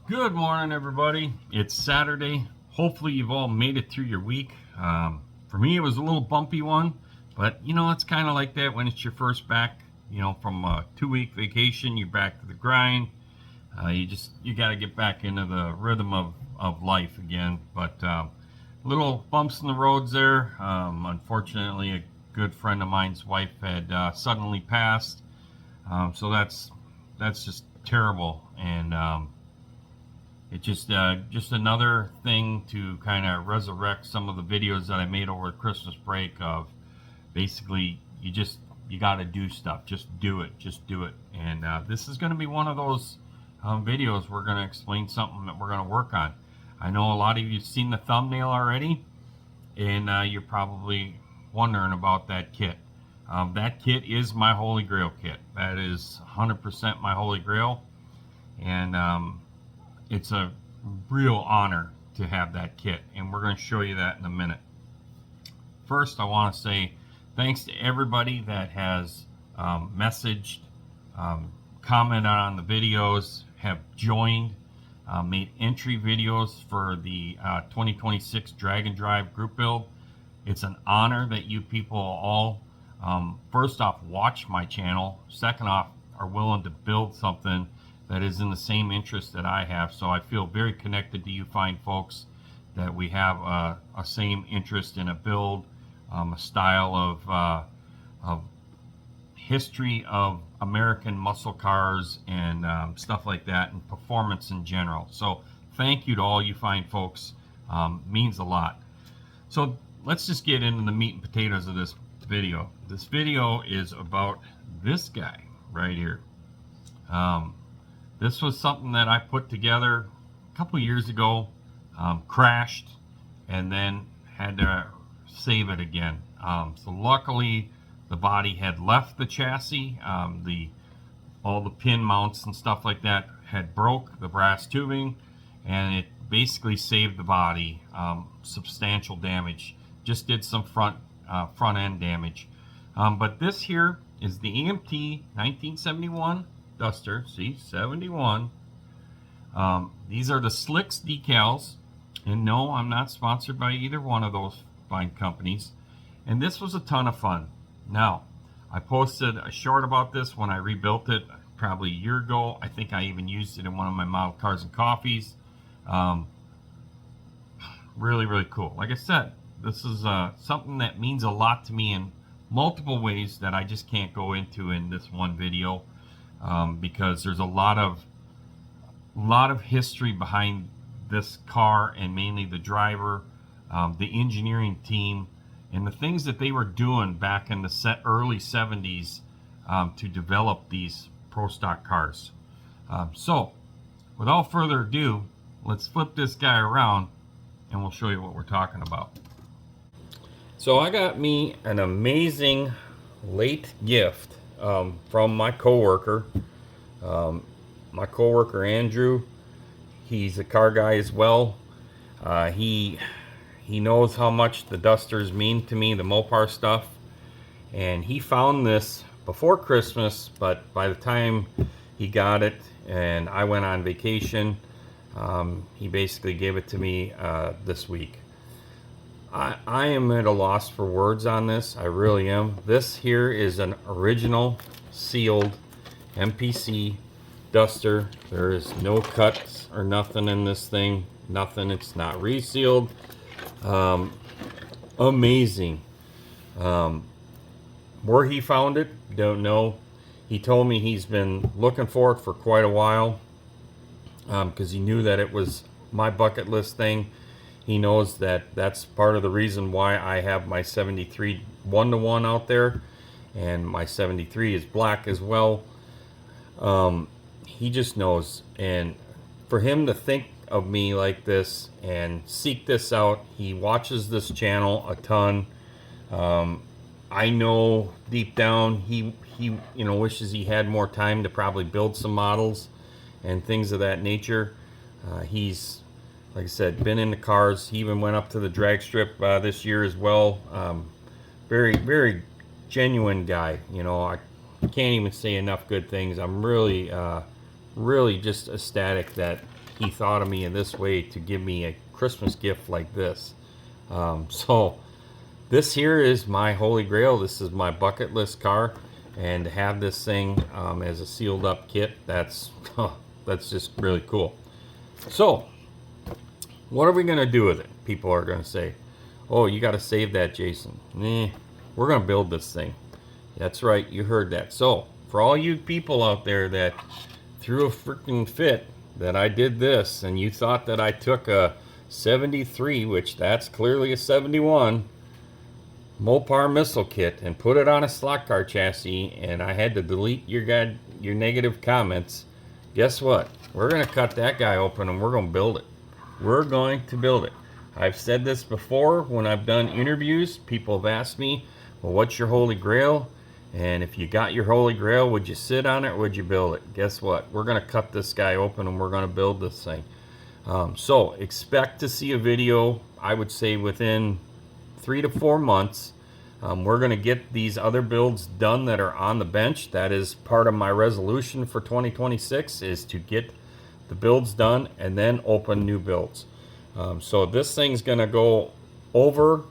Good morning, everybody. It's Saturday. Hopefully you've all made it through your week. For me, it was a little bumpy one, but you know, it's kind of like that when it's your first back, you know, from a 2-week vacation, you're back to the grind. You got to get back into the rhythm of life again. But little bumps in the roads there. Unfortunately, a good friend of mine's wife had suddenly passed. So that's just terrible. And it's just another thing to kind of resurrect some of the videos that I made over the Christmas break of basically you got to do stuff. Just do it. And this is going to be one of those videos. We're going to explain something that we're going to work on. I know a lot of you have seen the thumbnail already, and you're probably wondering about that kit. That kit is my Holy Grail kit. That is 100% my Holy Grail. And it's a real honor to have that kit, and we're going to show you that in a minute. First, I want to say thanks to everybody that has messaged, commented on the videos, have joined, made entry videos for the 2026 Drag and Drive group build. It's an honor that you people all, first off, watch my channel. Second off, are willing to build something that is in the same interest that I have. So I feel very connected to you fine folks, that we have a same interest in a build, a style of history of American muscle cars and stuff like that, and performance in general. So thank you to all you fine folks. Means a lot. So let's just get into the meat and potatoes of this video. This video is about this guy right here. This was something that I put together a couple years ago, crashed, and then had to save it again. So luckily, the body had left the chassis. All the pin mounts and stuff like that had broke, the brass tubing, and it basically saved the body. Substantial damage. Just did some front end damage. But this here is the EMT 1971 Duster, see, 71. These are the Slicks decals, and no, I'm not sponsored by either one of those fine companies. And this was a ton of fun. Now, I posted a short about this when I rebuilt it probably a year ago. I think I even used it in one of my model cars and coffees. Really, really cool. Like I said, this is something that means a lot to me in multiple ways that I just can't go into in this one video. Because there's a lot of history behind this car, and mainly the driver, the engineering team, and the things that they were doing back in the early 70s to develop these pro stock cars. So without further ado, let's flip this guy around and we'll show you what we're talking about. So I got me an amazing late gift from my coworker. My coworker Andrew, he's a car guy as well. He knows how much the Dusters mean to me, the Mopar stuff, and he found this before Christmas, but by the time he got it and I went on vacation, he basically gave it to me this week. I am at a loss for words on this. I really am. This here is an original sealed MPC Duster. There is no cuts or nothing in this thing. Nothing. It's not resealed. Amazing. Where he found it, don't know. He told me he's been looking for it for quite a while, because he knew that it was my bucket list thing. He knows that that's part of the reason why I have my 73 1-to-1 out there, and my 73 is black as well. He just knows, and for him to think of me like this and seek this out. He watches this channel a ton. I know deep down he wishes he had more time to probably build some models and things of that nature. He's, like I said, been in the cars. He even went up to the drag strip this year as well. Very, very genuine guy. I can't even say enough good things. I'm really, really just ecstatic that he thought of me in this way to give me a Christmas gift like this. So this here is my holy grail. This is my bucket list car, and to have this thing as a sealed up kit, that's just really cool. So what are we gonna do with it? People are gonna say, oh, you got to save that, Jason. We're gonna build this thing. That's right, you heard that. So for all you people out there that threw a freaking fit that I did this, and you thought that I took a 73, which that's clearly a 71 Mopar missile kit, and put it on a slot car chassis, and I had to delete your negative comments. Guess what? We're gonna cut that guy open and we're gonna build it. We're going to build it. I've said this before when I've done interviews. People have asked me, well, what's your holy grail? And if you got your holy grail, would you sit on it or would you build it? Guess what? We're gonna cut this guy open and we're gonna build this thing. So expect to see a video, I would say within 3 to 4 months. We're going to get these other builds done that are on the bench. That is part of my resolution for 2026, is to get the builds done and then open new builds. So this thing's going to go over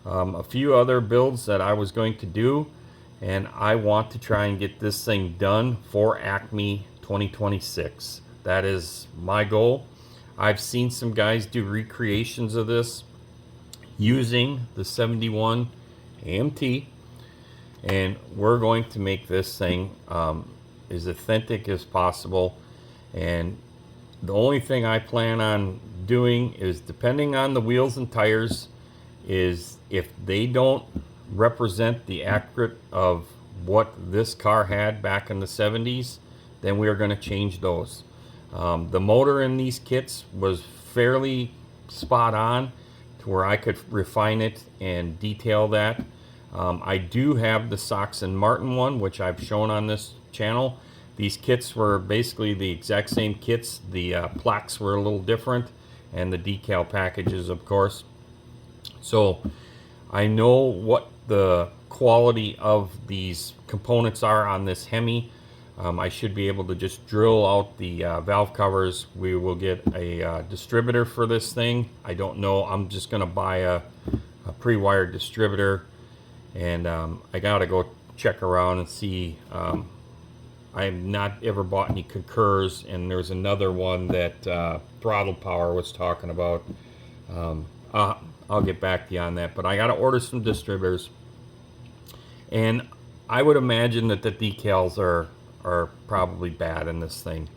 a few other builds that I was going to do, and I want to try and get this thing done for Acme 2026. That is my goal. I've seen some guys do recreations of this using the 71 AMT, and we're going to make this thing as authentic as possible. And the only thing I plan on doing is, depending on the wheels and tires, is if they don't represent the accurate of what this car had back in the 70s, then we are going to change those. The motor in these kits was fairly spot on to where I could refine it and detail that. I do have the Sox and Martin one, which I've shown on this channel. These kits were basically the exact same kits. The plaques were a little different, and the decal packages, of course. So I know what the quality of these components are on this Hemi. I should be able to just drill out the valve covers. We will get a distributor for this thing. I don't know. I'm just going to buy a pre-wired distributor, and I got to go check around and see. I have not ever bought any Concurs, and there's another one that Throttle Power was talking about. I'll get back to you on that, but I got to order some distributors, and I would imagine that the decals are probably bad in this thing.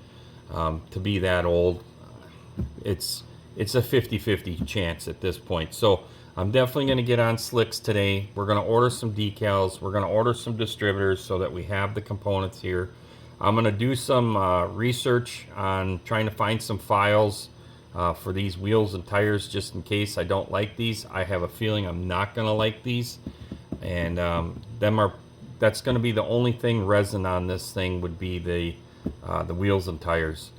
To be that old, it's a 50-50 chance at this point. So I'm definitely going to get on slicks today. We're going to order some decals. We're going to order some distributors so that we have the components here. I'm going to do some research on trying to find some files for these wheels and tires, just in case I don't like these. I have a feeling I'm not going to like these, and that's going to be the only thing resin on this thing, would be the wheels and tires,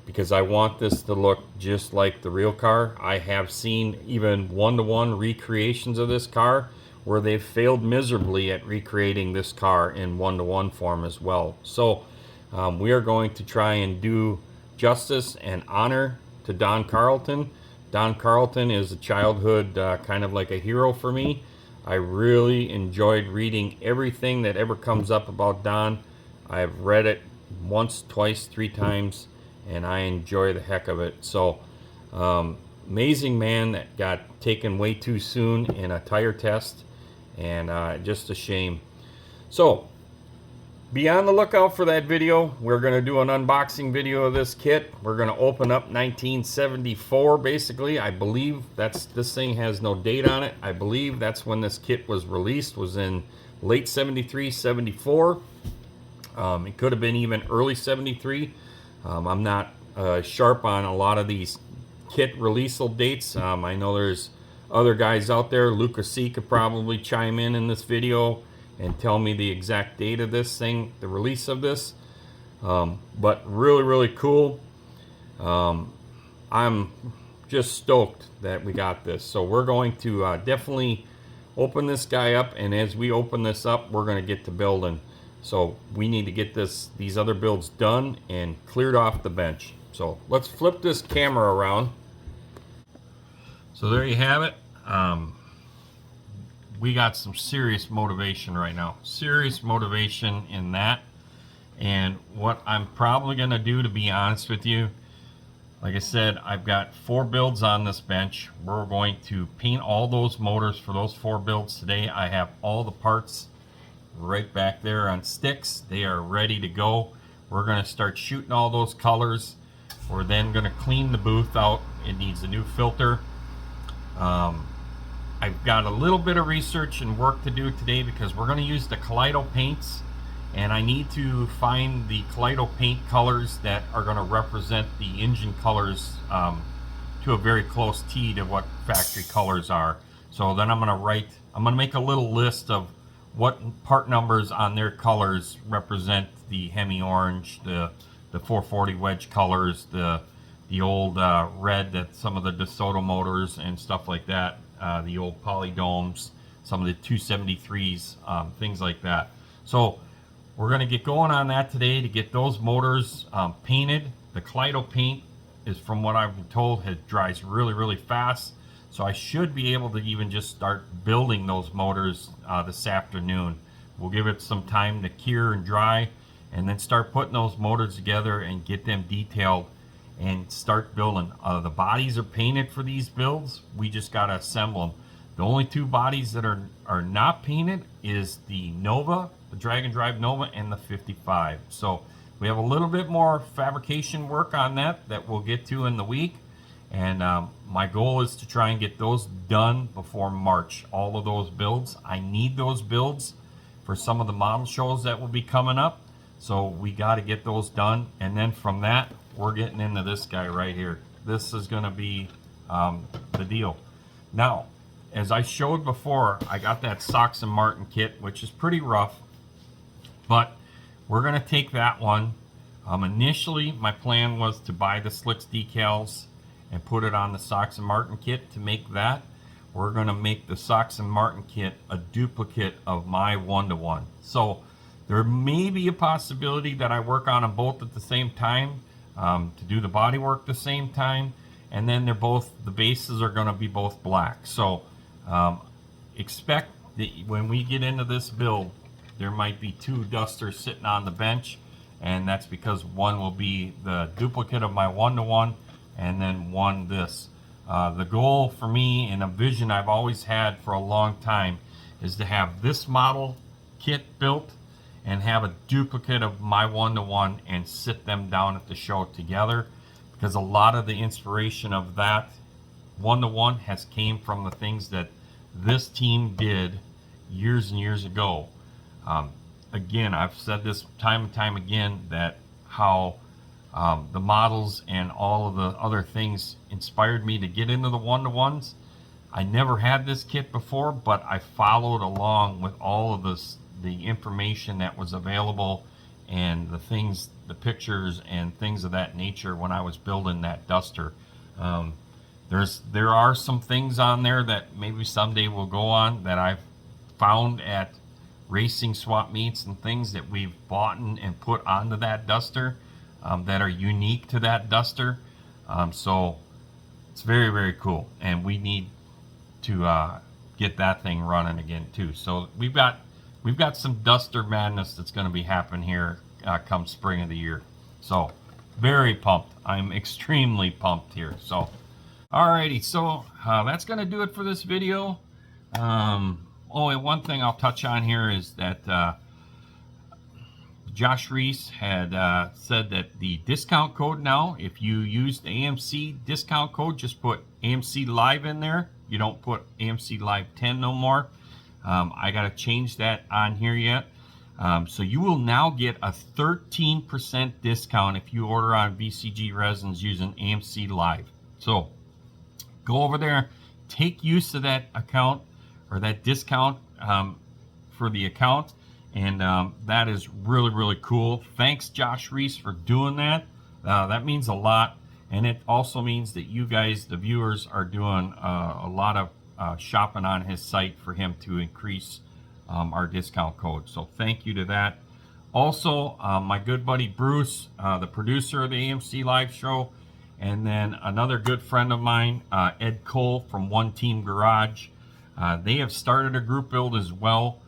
because I want this to look just like the real car. I have seen even one-to-one recreations of this car where they've failed miserably at recreating this car in one-to-one form as well. So we are going to try and do justice and honor to Don Carlton. Don Carlton is a childhood kind of like a hero for me. I really enjoyed reading everything that ever comes up about Don. I've read it once, twice, 3 times, and I enjoy the heck of it. So amazing man that got taken way too soon in a tire test, and just a shame. So be on the lookout for that video. We're going to do an unboxing video of this kit. We're going to open up 1974, basically. I believe this thing has no date on it. I believe that's when this kit was released, was in late 73, 74. It could have been even early 73. I'm not sharp on a lot of these kit releasal dates. I know there's other guys out there. Lucas C could probably chime in this video and tell me the exact date of this thing, the release of this. But really cool. I'm just stoked that we got this. So we're going to definitely open this guy up, and as we open this up, we're going to get to building. So we need to get these other builds done and cleared off the bench. So let's flip this camera around. So there you have it. We got some serious motivation right now. Serious motivation in that. And what I'm probably going to do, to be honest with you, like I said, I've got 4 builds on this bench. We're going to paint all those motors for those 4 builds today. I have all the parts right back there on sticks. They are ready to go. We're going to start shooting all those colors. We're then going to clean the booth out. It needs a new filter. I've got a little bit of research and work to do today because we're going to use the Kaleido paints. And I need to find the Kaleido paint colors that are going to represent the engine colors to a very close T to what factory colors are. So then I'm going to make a little list of what part numbers on their colors represent the Hemi orange, the 440 wedge colors, the old red that some of the DeSoto motors and stuff like that, the old polydomes, some of the 273s, things like that. So we're going to get going on that today to get those motors painted. The Kaleido paint is, from what I've been told, it dries really fast. So I should be able to even just start building those motors this afternoon. We'll give it some time to cure and dry, and then start putting those motors together and get them detailed and start building. The bodies are painted for these builds. We just got to assemble them. The only 2 bodies that are not painted is the Nova, the Drag and Drive Nova, and the 55. So we have a little bit more fabrication work on that we'll get to in the week. And my goal is to try and get those done before March. All of those builds. I need those builds for some of the model shows that will be coming up. So we got to get those done. And then from that, we're getting into this guy right here. This is going to be the deal. Now, as I showed before, I got that Sox and Martin kit, which is pretty rough, but we're going to take that one. Initially, my plan was to buy the Slicks decals and put it on the Sox and Martin kit. To make that, we're going to make the Sox and Martin kit a duplicate of my 1-to-1. So there may be a possibility that I work on them both at the same time, to do the body work the same time, and then the bases are going to be both black. So expect that when we get into this build, there might be 2 dusters sitting on the bench, and that's because one will be the duplicate of my 1-to-1, and then one this. The goal for me, and a vision I've always had for a long time, is to have this model kit built and have a duplicate of my 1-to-1 and sit them down at the show together, because a lot of the inspiration of that 1-to-1 has came from the things that this team did years and years ago. Again, I've said this time and time again, that how the models and all of the other things inspired me to get into the 1-to-1s. I never had this kit before, but I followed along with all of the information that was available and the things, the pictures and things of that nature when I was building that duster. There are some things on there that maybe someday we'll go on that I've found at racing swap meets and things that we've bought and put onto that duster, that are unique to that duster. So it's very cool, and we need to get that thing running again too. So we've got some duster madness that's going to be happening here come spring of the year. So very pumped. I'm extremely pumped here. So alrighty, so that's going to do it for this video. And one thing I'll touch on here is that Josh Reese had said that the discount code now, if you use the AMC discount code, just put AMC Live in there. You don't put AMC Live 10 no more. I got to change that on here yet. So you will now get a 13% discount if you order on VCG Resins using AMC Live. So Go over there, take use of that account or that discount for the account, and that is really, really cool. Thanks, Josh Reese, for doing that. That means a lot, and it also means that you guys, the viewers, are doing a lot of shopping on his site for him to increase our discount code. So thank you to that. Also, my good buddy Bruce, the producer of the AMC Live show, and then another good friend of mine, Ed Cole from One Team Garage. They have started a group build as well.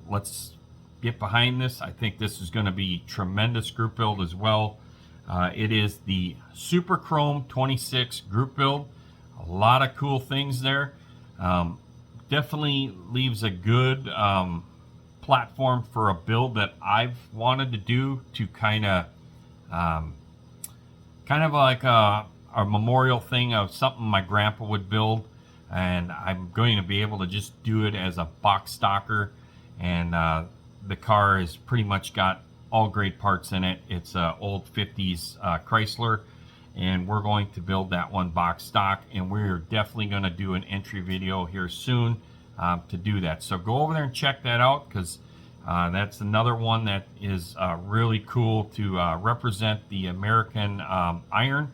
Let's get behind this. I think this is going to be tremendous group build as well. It is the Super Chrome 26 group build. A lot of cool things there. Definitely leaves a good platform for a build that I've wanted to do, to kind of like a memorial thing of something my grandpa would build, and I'm going to be able to just do it as a box stocker. And the car has pretty much got all great parts in it. It's an old 50s Chrysler, and we're going to build that one box stock, and we're definitely going to do an entry video here soon to do that. So go over there and check that out, because that's another one that is really cool to represent the American iron,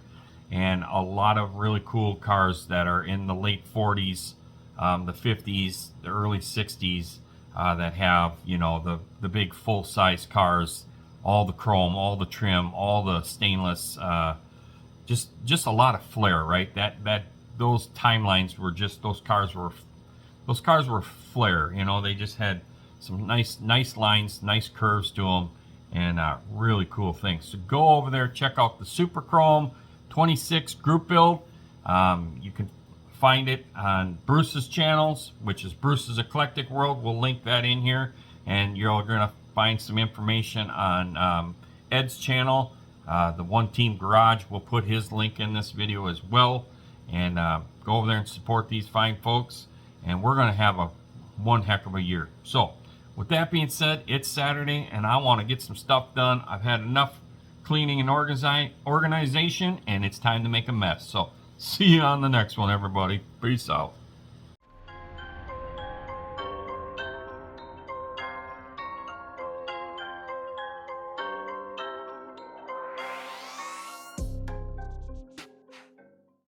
and a lot of really cool cars that are in the late 40s, the 50s, the early 60s, that have, you know, the big full-size cars, all the chrome, all the trim, all the stainless, just a lot of flair, right? Those timelines were just, those cars were flair, you know. They just had some nice lines, nice curves to them, and really cool things. So go over there, check out the Super Chrome 26 group build. You can find it on Bruce's channels, which is Bruce's Eclectic-World. We'll link that in here, and you're going to find some information on Ed's channel, the One Team Garage. We'll put his link in this video as well, and go over there and support these fine folks, and we're going to have one heck of a year. So with that being said, it's Saturday, and I want to get some stuff done. I've had enough cleaning and organization, and it's time to make a mess. So see you on the next one, everybody. Peace out.